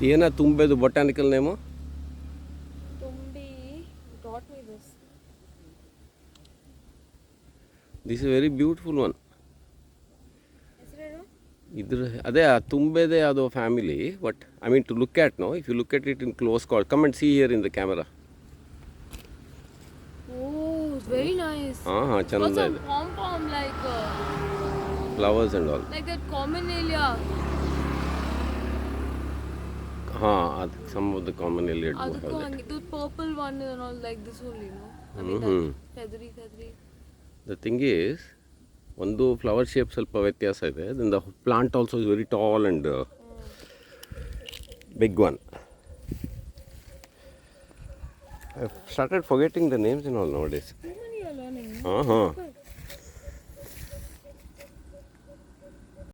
ಏನ ತುಂಬೆದು botanical name? Tumbi taught me this. This is very beautiful one. ಹೆಸರೇನು? ಇದ್ರ ಅದೇ ಆ ತುಂಬೆದೇ ಅದು family, but I mean to look at no, if you look at it in close call, come and see here in the camera. Oh, it's very nice. ಹಾಂ Got ಚಂದ some ಇದೆ. pom-pom flowers and all. like that commonelia. ಹಾಂ ಅದು some of the common Elliot do ಅದಕ್ಕೂ have ಹಂಗೆ the purple one and all like this only, no? I mean that feathery. The thing is, ಒಂದು flower shape ಸ್ವಲ್ಪ ವ್ಯತ್ಯಾಸ ಇದೆ. Then the plant also is very tall and big one. I started forgetting the names in all now days. Too many are learning. ಹಾಂ